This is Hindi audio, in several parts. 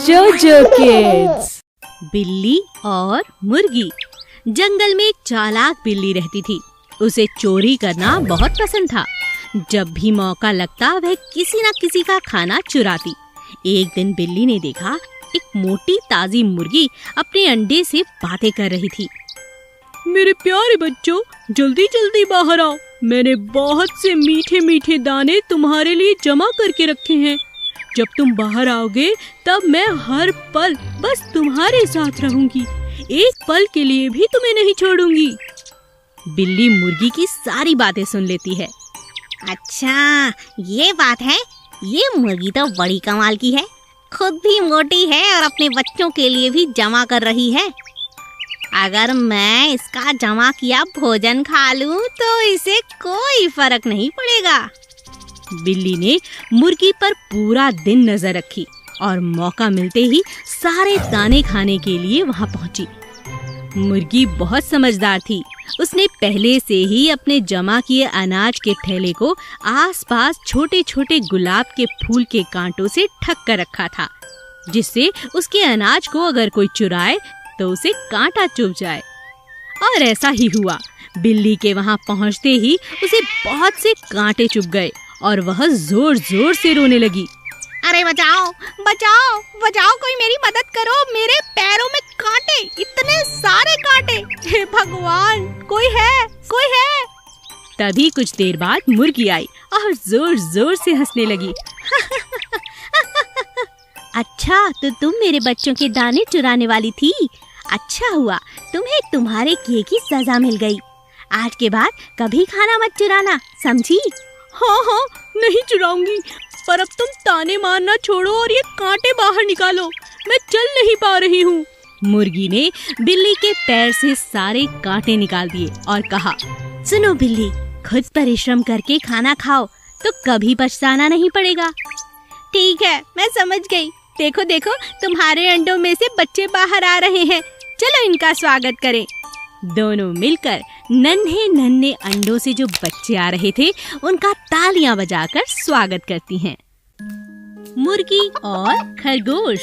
जोजो किड्स। बिल्ली और मुर्गी। जंगल में एक चालाक बिल्ली रहती थी। उसे चोरी करना बहुत पसंद था। जब भी मौका लगता वह किसी न किसी का खाना चुराती। एक दिन बिल्ली ने देखा एक मोटी ताजी मुर्गी अपने अंडे से बातें कर रही थी। मेरे प्यारे बच्चों, जल्दी जल्दी बाहर आओ। मैंने बहुत से मीठे मीठे दाने तुम्हारे लिए जमा करके रखे हैं। जब तुम बाहर आओगे तब मैं हर पल बस तुम्हारे साथ रहूंगी। एक पल के लिए भी तुम्हें नहीं छोड़ूंगी। बिल्ली मुर्गी की सारी बातें सुन लेती है। अच्छा, ये बात है। ये मुर्गी तो बड़ी कमाल की है। खुद भी मोटी है और अपने बच्चों के लिए भी जमा कर रही है। अगर मैं इसका जमा किया भोजन खा लूं तो इसे कोई फर्क नहीं पड़ेगा। बिल्ली ने मुर्गी पर पूरा दिन नजर रखी और मौका मिलते ही सारे दाने खाने के लिए वहां पहुंची। मुर्गी बहुत समझदार थी। उसने पहले से ही अपने जमा किए अनाज के थैले को आसपास छोटे छोटे गुलाब के फूल के कांटों से ढक कर रखा था, जिससे उसके अनाज को अगर कोई चुराए तो उसे कांटा चुभ जाए। और ऐसा ही हुआ। बिल्ली के वहां पहुंचते ही उसे बहुत से कांटे चुभ गए और वह जोर जोर से रोने लगी। अरे बचाओ बचाओ बचाओ, कोई मेरी मदद करो। मेरे पैरों में कांटे, इतने सारे कांटे। हे भगवान, कोई है, कोई है। तभी कुछ देर बाद मुर्गी आई और जोर जोर से हंसने लगी। अच्छा, तो तुम मेरे बच्चों के दाने चुराने वाली थी। अच्छा हुआ तुम्हें तुम्हारे किए की सजा मिल गई। आज के बाद कभी खाना मत चुराना, समझी? हाँ हाँ, नहीं चुराऊंगी। पर अब तुम ताने मारना छोड़ो और ये कांटे बाहर निकालो। मैं चल नहीं पा रही हूँ। मुर्गी ने बिल्ली के पैर से सारे कांटे निकाल दिए और कहा, सुनो बिल्ली, खुद परिश्रम करके खाना खाओ तो कभी पछताना नहीं पड़ेगा। ठीक है, मैं समझ गई। देखो देखो, तुम्हारे अंडों में से बच्चे बाहर आ रहे हैं। चलो इनका स्वागत करें। दोनों मिलकर नन्हे नन्हे अंडों से जो बच्चे आ रहे थे उनका तालियां बजाकर स्वागत करती हैं। मुर्गी और खरगोश।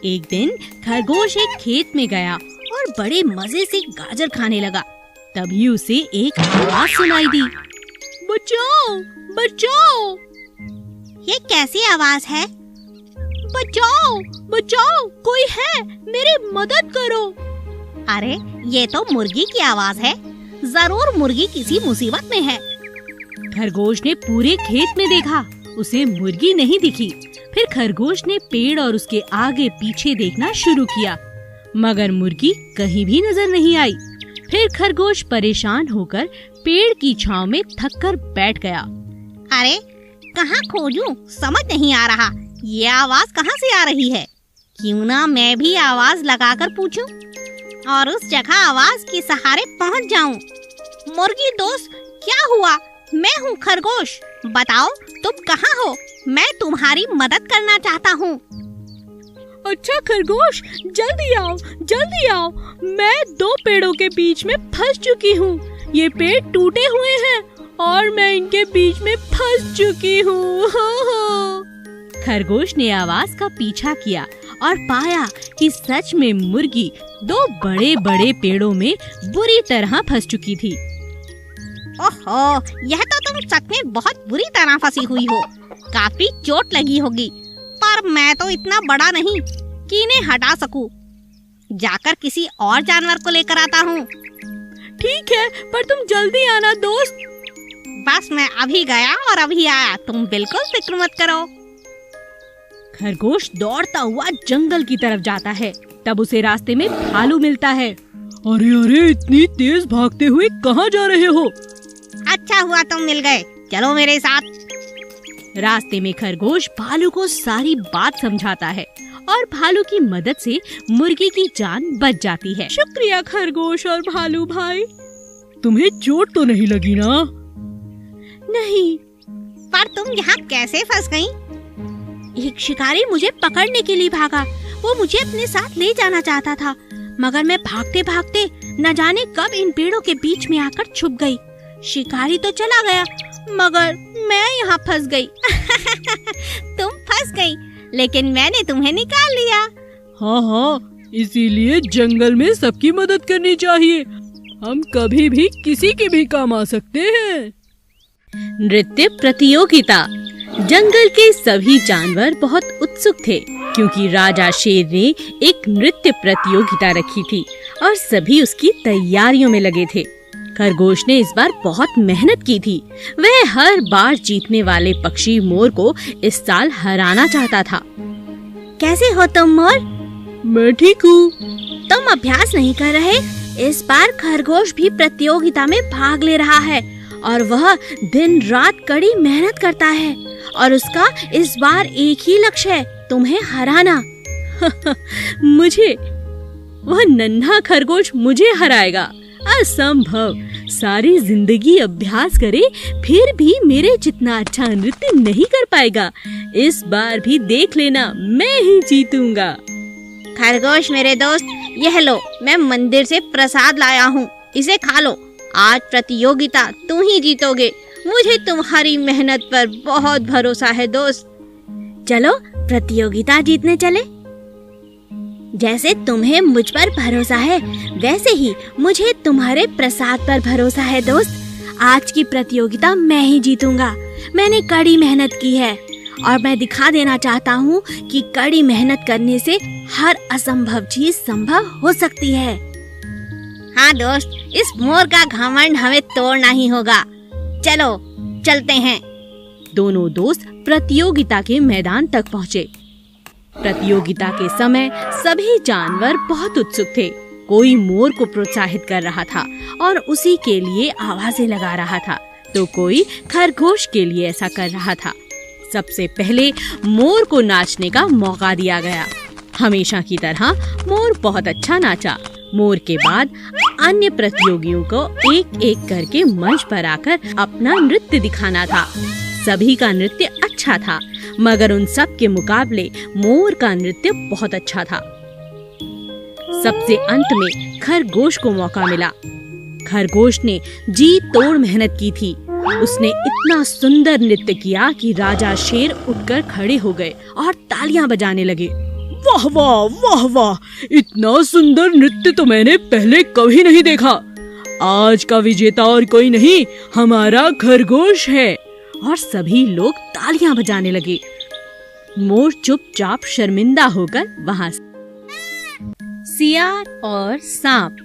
एक दिन खरगोश एक खेत में गया और बड़े मजे से गाजर खाने लगा। तभी उसे एक आवाज सुनाई दी। बचाओ बचाओ। ये कैसी आवाज है? बचाओ बचाओ, कोई है, मेरी मदद करो। अरे, ये तो मुर्गी की आवाज है। जरूर मुर्गी किसी मुसीबत में है। खरगोश ने पूरे खेत में देखा, उसे मुर्गी नहीं दिखी। फिर खरगोश ने पेड़ और उसके आगे पीछे देखना शुरू किया, मगर मुर्गी कहीं भी नजर नहीं आई। फिर खरगोश परेशान होकर पेड़ की छांव में थक कर बैठ गया। अरे, कहाँ खोजूं, समझ नहीं आ रहा। ये आवाज कहाँ से आ रही है? क्यों ना मैं भी आवाज लगाकर पूछूं और उस जगह आवाज के सहारे पहुंच जाऊं। मुर्गी दोस्त, क्या हुआ? मैं हूँ खरगोश। बताओ तुम कहाँ हो? मैं तुम्हारी मदद करना चाहता हूँ। अच्छा खरगोश, जल्दी आओ जल्दी आओ। मैं दो पेड़ों के बीच में फंस चुकी हूँ। ये पेड़ टूटे हुए हैं और मैं इनके बीच में फंस चुकी हूँ। खरगोश ने आवाज का पीछा किया और पाया कि सच में मुर्गी दो बड़े बड़े पेड़ों में बुरी तरह फंस चुकी थी। ओहो, यह तो तुम सच में बहुत बुरी तरह फंसी हुई हो। काफी चोट लगी होगी, पर मैं तो इतना बड़ा नहीं कि इन्हें हटा सकूं। जाकर किसी और जानवर को लेकर आता हूँ। ठीक है, पर तुम जल्दी आना दोस्त। बस मैं अभी गया और अभी आया, तुम बिल्कुल फिक्र मत करो। खरगोश दौड़ता हुआ जंगल की तरफ जाता है। तब उसे रास्ते में भालू मिलता है। अरे अरे, इतनी तेज भागते हुए कहाँ जा रहे हो? अच्छा हुआ तुम मिल गए, चलो मेरे साथ। रास्ते में खरगोश भालू को सारी बात समझाता है और भालू की मदद से मुर्गी की जान बच जाती है। शुक्रिया खरगोश और भालू भाई। तुम्हें चोट तो नहीं लगी ना? नहीं। पर तुम यहाँ कैसे फंस गई? एक शिकारी मुझे पकड़ने के लिए भागा। वो मुझे अपने साथ ले जाना चाहता था, मगर मैं भागते भागते न जाने कब इन पेड़ों के बीच में आकर छुप गई। शिकारी तो चला गया, मगर मैं यहाँ फंस गई। तुम फंस गई, लेकिन मैंने तुम्हें निकाल लिया। हाँ हाँ, इसीलिए जंगल में सबकी मदद करनी चाहिए। हम कभी भी किसी के भी काम आ सकते हैं। नृत्य प्रतियोगिता। जंगल के सभी जानवर बहुत उत्सुक थे क्योंकि राजा शेर ने एक नृत्य प्रतियोगिता रखी थी और सभी उसकी तैयारियों में लगे थे। खरगोश ने इस बार बहुत मेहनत की थी। वह हर बार जीतने वाले पक्षी मोर को इस साल हराना चाहता था। कैसे हो तुम मोर? मैं ठीक हूँ। तुम अभ्यास नहीं कर रहे? इस बार खरगोश भी प्रतियोगिता में भाग ले रहा है और वह दिन रात कड़ी मेहनत करता है और उसका इस बार एक ही लक्ष्य है, तुम्हें हराना। मुझे? वह नन्हा खरगोश मुझे हराएगा? असंभव। सारी जिंदगी अभ्यास करे फिर भी मेरे जितना अच्छा नृत्य नहीं कर पाएगा। इस बार भी देख लेना, मैं ही जीतूंगा। खरगोश मेरे दोस्त, यह लो, मैं मंदिर से प्रसाद लाया हूँ, इसे खा लो। आज प्रतियोगिता तू ही जीतोगे। मुझे तुम्हारी मेहनत पर बहुत भरोसा है दोस्त। चलो प्रतियोगिता जीतने चले। जैसे तुम्हें मुझ पर भरोसा है वैसे ही मुझे तुम्हारे प्रसाद पर भरोसा है दोस्त। आज की प्रतियोगिता मैं ही जीतूंगा। मैंने कड़ी मेहनत की है और मैं दिखा देना चाहता हूँ कि कड़ी मेहनत करने से हर असंभव चीज संभव हो सकती है। हाँ दोस्त, इस मोर का घमंड हमें तोड़ना ही होगा। चलो चलते हैं। दोनों दोस्त प्रतियोगिता के मैदान तक पहुँचे। प्रतियोगिता के समय सभी जानवर बहुत उत्सुक थे। कोई मोर को प्रोत्साहित कर रहा था और उसी के लिए आवाजें लगा रहा था, तो कोई खरगोश के लिए ऐसा कर रहा था। सबसे पहले मोर को नाचने का मौका दिया गया। हमेशा की तरह मोर बहुत अच्छा नाचा। मोर के बाद अन्य प्रतियोगियों को एक एक करके मंच पर आकर अपना नृत्य दिखाना था। सभी का नृत्य अच्छा था, मगर उन सब के मुकाबले मोर का नृत्य बहुत अच्छा था। सबसे अंत में खरगोश को मौका मिला। खरगोश ने जी तोड़ मेहनत की थी। उसने इतना सुंदर नृत्य किया कि राजा शेर उठकर खड़े हो गए और तालियां बजाने लगे। वाह वाह वाह वाह, इतना सुंदर नृत्य तो मैंने पहले कभी नहीं देखा। आज का विजेता और कोई नहीं, हमारा खरगोश है। और सभी लोग तालियां बजाने लगे। मोर चुपचाप शर्मिंदा होकर वहां से। सियार और सांप।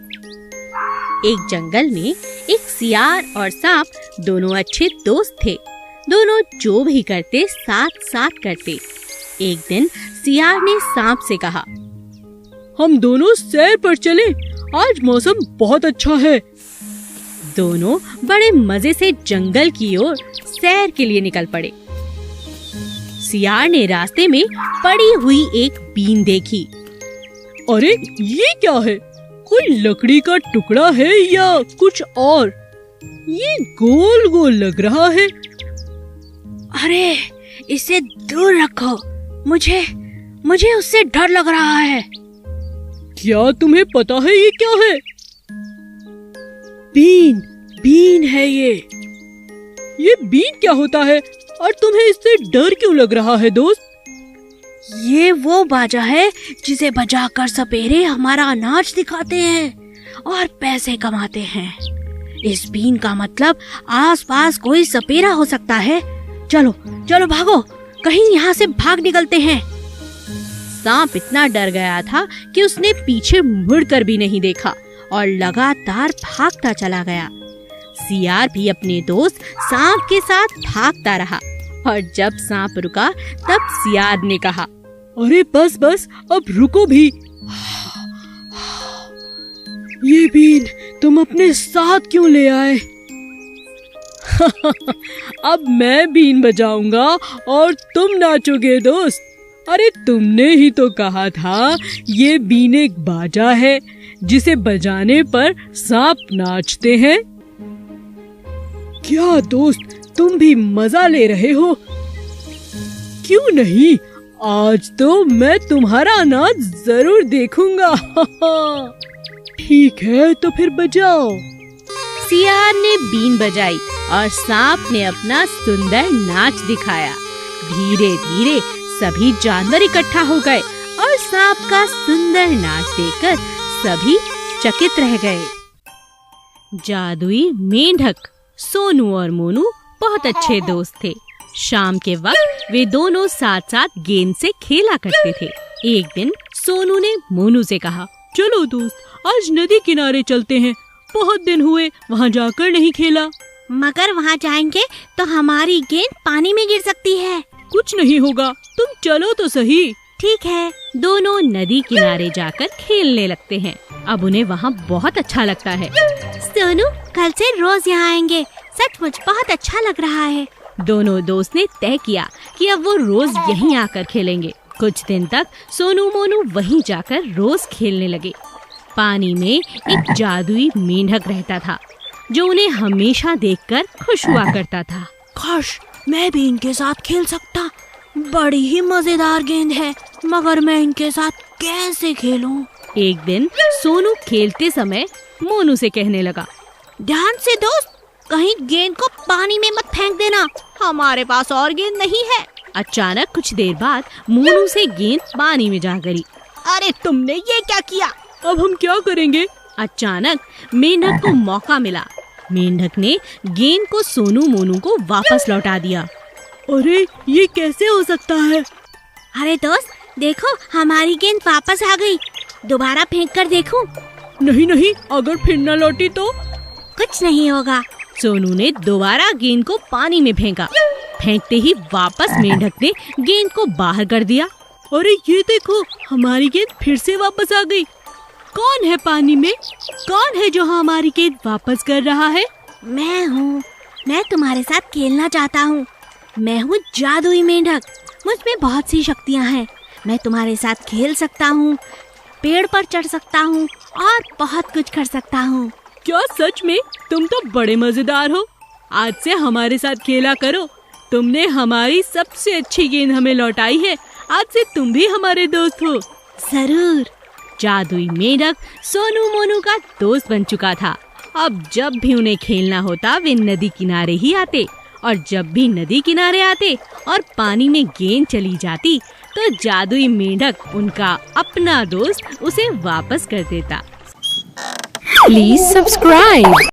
एक जंगल में एक सियार और सांप दोनों अच्छे दोस्त थे। दोनों जो भी करते साथ साथ करते। एक दिन सियार ने सांप से कहा, हम दोनों सैर पर चले, आज मौसम बहुत अच्छा है। दोनों बड़े मजे से जंगल की ओर सैर के लिए निकल पड़े। सियार ने रास्ते में पड़ी हुई एक बीन देखी। अरे ये क्या है? कोई लकड़ी का टुकड़ा है या कुछ और? ये गोल गोल लग रहा है। अरे इसे दूर रखो, मुझे उससे डर लग रहा है। क्या तुम्हें पता है ये क्या है? बीन है ये। ये बीन क्या होता है और तुम्हें इससे डर क्यों लग रहा है दोस्त? ये वो बाजा है जिसे बजाकर सपेरे हमारा अनाज दिखाते हैं और पैसे कमाते हैं। इस बीन का मतलब आसपास कोई सपेरा हो सकता है। चलो चलो भागो, कहीं यहाँ से भाग निकलते हैं। सांप इतना डर गया था कि उसने पीछे मुड़कर भी नहीं देखा और लगातार भागता चला गया। सियार भी अपने दोस्त सांप के साथ भागता रहा और जब सांप रुका तब सियार ने कहा, अरे बस बस, अब रुको भी। ये बीन तुम अपने साथ क्यों ले आए? अब मैं बीन बजाऊंगा और तुम नाचोगे दोस्त। अरे तुमने ही तो कहा था ये बीन एक बाजा है जिसे बजाने पर सांप नाचते हैं। क्या दोस्त, तुम भी मजा ले रहे हो? क्यों नहीं, आज तो मैं तुम्हारा अनाज जरूर देखूंगा। ठीक है तो फिर बजाओ। सियार ने बीन बजाई और सांप ने अपना सुंदर नाच दिखाया। धीरे धीरे सभी जानवर इकट्ठा हो गए और सांप का सुंदर नाच देखकर सभी चकित रह गए। जादुई मेंढक सोनू और मोनू बहुत अच्छे दोस्त थे। शाम के वक्त वे दोनों साथ साथ गेंद से खेला करते थे। एक दिन सोनू ने मोनू से कहा, चलो दोस्त, आज नदी किनारे चलते हैं। बहुत दिन हुए वहाँ जाकर नहीं खेला। मगर वहाँ जाएंगे तो हमारी गेंद पानी में गिर सकती है। कुछ नहीं होगा, तुम चलो तो सही। ठीक है। दोनों नदी किनारे जाकर खेलने लगते हैं। अब उन्हें वहाँ बहुत अच्छा लगता है। सोनू, कल से रोज यहाँ आएंगे। सचमुच बहुत अच्छा लग रहा है। दोनों दोस्त ने तय किया कि अब वो रोज यहीं आकर खेलेंगे। कुछ दिन तक सोनू मोनू वहीं जाकर रोज खेलने लगे। पानी में एक जादुई मेंढक रहता था जो उन्हें हमेशा देखकर खुश हुआ करता था। काश मैं भी इनके साथ खेल सकता। बड़ी ही मजेदार गेंद है, मगर मैं इनके साथ कैसे खेलूं? एक दिन सोनू खेलते समय मोनू से कहने लगा, ध्यान से दोस्त, कहीं गेंद को पानी में मत फेंक देना। हमारे पास और गेंद नहीं है। अचानक कुछ देर बाद मोनू से गेंद पानी में जा गिरी। अरे तुमने ये क्या किया? अब हम क्या करेंगे? अचानक मेंढक को मौका मिला। मेंढक ने गेंद को सोनू मोनू को वापस लौटा दिया। अरे ये कैसे हो सकता है? अरे दोस्त देखो, हमारी गेंद वापस आ गई। दोबारा फेंक कर देखूं? नहीं, अगर फिर न लौटी तो? कुछ नहीं होगा। सोनू ने दोबारा गेंद को पानी में फेंका। फेंकते ही वापस मेंढक ने गेंद को बाहर कर दिया। अरे ये देखो, हमारी गेंद फिर से वापस आ गई। कौन है पानी में? कौन है जो हमारी गेंद वापस कर रहा है? मैं हूँ। मैं तुम्हारे साथ खेलना चाहता हूँ। मैं हूँ जादुई मेंढक। मुझ में बहुत सी शक्तियाँ हैं। मैं तुम्हारे साथ खेल सकता हूँ, पेड़ पर चढ़ सकता हूँ और बहुत कुछ कर सकता हूँ। क्या सच में? तुम तो बड़े मजेदार हो। आज से हमारे साथ खेला करो। तुमने हमारी सबसे अच्छी गेंद हमें लौटाई है। आज से तुम भी हमारे दोस्त हो। जरूर। जादुई मेंढक सोनू मोनू का दोस्त बन चुका था। अब जब भी उन्हें खेलना होता वे नदी किनारे ही आते, और जब भी नदी किनारे आते और पानी में गेंद चली जाती तो जादुई मेंढक उनका अपना दोस्त उसे वापस कर देता। Please subscribe.